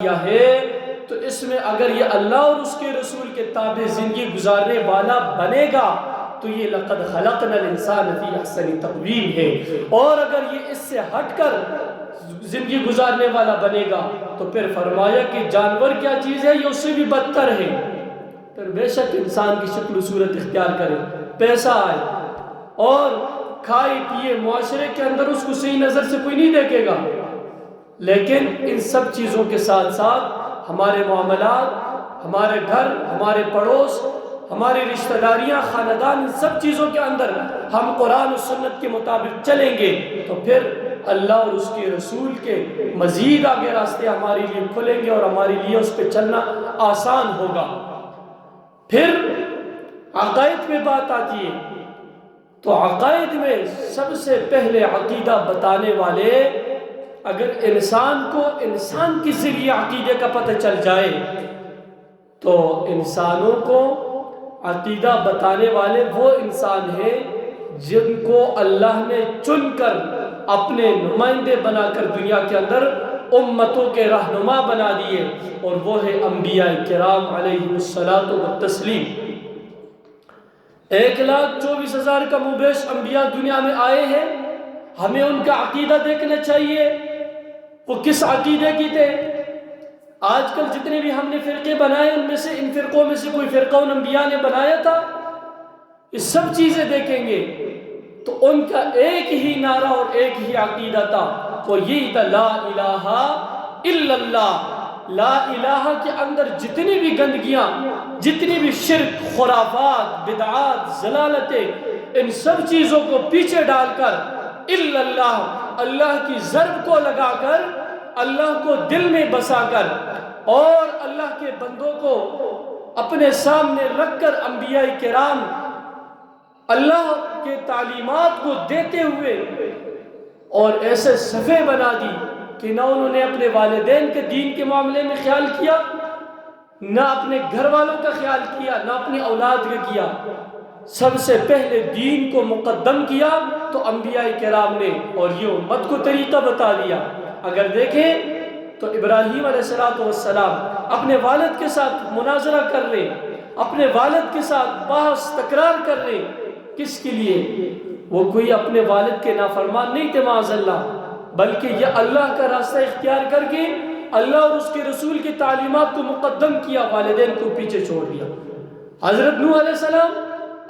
کیا ہے تو اس میں اگر یہ اللہ اور اس کے رسول کے تابع زندگی گزارنے والا بنے گا تو یہ لقد خلقنا الانسان فی احسن تقویم ہے، اور اگر یہ اس سے ہٹ کر زندگی گزارنے والا بنے گا تو پھر فرمایا کہ جانور کیا چیز ہے، یہ اس سے بھی بدتر ہے۔ پھر بے شک انسان کی شکل و صورت اختیار کرے، پیسہ آئے اور کھائے پیے، معاشرے کے اندر اس کو صحیح نظر سے کوئی نہیں دیکھے گا، لیکن ان سب چیزوں کے ساتھ ساتھ ہمارے معاملات، ہمارے گھر، ہمارے پڑوس، ہماری رشتہ داریاں، خاندان، ان سب چیزوں کے اندر ہم قرآن و سنت کے مطابق چلیں گے تو پھر اللہ اور اس کے رسول کے مزید آگے راستے ہمارے لیے کھلیں گے اور ہمارے لیے اس پہ چلنا آسان ہوگا۔ پھر عقائد میں بات آتی ہے تو عقائد میں سب سے پہلے عقیدہ بتانے والے، اگر انسان کو انسان کے ذریعے عقیدے کا پتہ چل جائے تو انسانوں کو عقیدہ بتانے والے وہ انسان ہیں جن کو اللہ نے چن کر اپنے نمائندے بنا کر دنیا کے اندر امتوں کے رہنما بنا دیے، اور وہ ہے انبیاء کرام علیہم الصلاۃ والتسلیم۔ 1,24,000 کا مبیش انبیاء دنیا میں آئے ہیں، ہمیں ان کا عقیدہ دیکھنا چاہیے وہ کس عقیدے کی تھے۔ آج کل جتنے بھی ہم نے فرقے بنائے ان میں سے، ان فرقوں میں سے کوئی فرقہ ان انبیاء نے بنایا تھا؟ یہ سب چیزیں دیکھیں گے تو ان کا ایک ہی نعرہ اور ایک ہی عقیدہ تھا، وہ یہی تھا لا الہ الا اللہ۔ لا الہ کے اندر جتنی بھی گندگیاں، جتنی بھی شرک، خرافات، بدعات، ضلالتیں، ان سب چیزوں کو پیچھے ڈال کر الا اللہ، اللہ کی ضرب کو لگا کر، اللہ کو دل میں بسا کر اور اللہ کے بندوں کو اپنے سامنے رکھ کر انبیاء کرام اللہ کے تعلیمات کو دیتے ہوئے اور ایسے صفحے بنا دی کہ نہ انہوں نے اپنے والدین کے دین کے معاملے میں خیال کیا، نہ اپنے گھر والوں کا خیال کیا، نہ اپنی اولاد کا کیا، سب سے پہلے دین کو مقدم کیا تو انبیاء کرام نے، اور یہ امت کو طریقہ بتا دیا۔ اگر دیکھیں تو ابراہیم علیہ السلام اپنے والد کے ساتھ مناظرہ کر لیں، اپنے والد کے ساتھ بحث تکرار کر لیں، کس کے لیے؟ وہ کوئی اپنے والد کے نافرمان نہیں تھے معاذ اللہ، بلکہ یہ اللہ کا راستہ اختیار کر کے اللہ اور اس کے رسول کی تعلیمات کو مقدم کیا، والدین کو پیچھے چھوڑ دیا۔ حضرت نوح علیہ السلام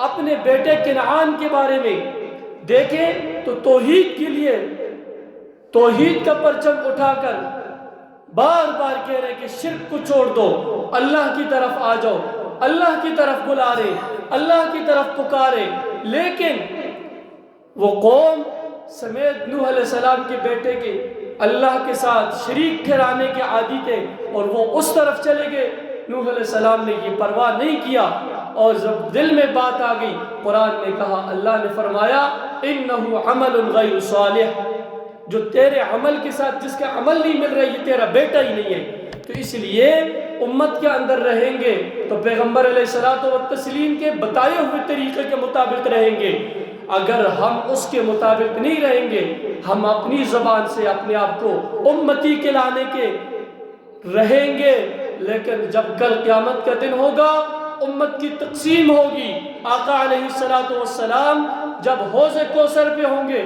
اپنے بیٹے کنعان کے بارے میں دیکھیں تو توحید کے لیے توحید کا پرچم اٹھا کر بار بار کہہ رہے کہ شرک کو چھوڑ دو، اللہ کی طرف آ جاؤ، اللہ کی طرف بلا رہے، اللہ کی طرف پکارے، لیکن وہ قوم سمیت نوح علیہ السلام کے بیٹے کے اللہ کے ساتھ شریک ٹھہرانے کے عادی تھے اور وہ اس طرف چلے گئے۔ نوح علیہ السلام نے یہ پرواہ نہیں کیا، اور جب دل میں بات آ گئی قرآن نے کہا، اللہ نے فرمایا انہ عمل غیر صالح، جو تیرے عمل کے ساتھ جس کا عمل نہیں مل رہا یہ تیرا بیٹا ہی نہیں ہے۔ تو اس لیے امت کے اندر رہیں گے تو پیغمبر علیہ الصلوۃ والتسلیم کے بتائے ہوئے طریقے کے مطابق رہیں گے، اگر ہم اس کے مطابق نہیں رہیں گے، ہم اپنی زبان سے اپنے آپ کو امتی کہلانے کے رہیں گے، لیکن جب کل قیامت کا دن ہوگا، امت کی تقسیم ہوگی، آقا علیہ الصلوۃ والسلام جب حوض کوثر پہ ہوں گے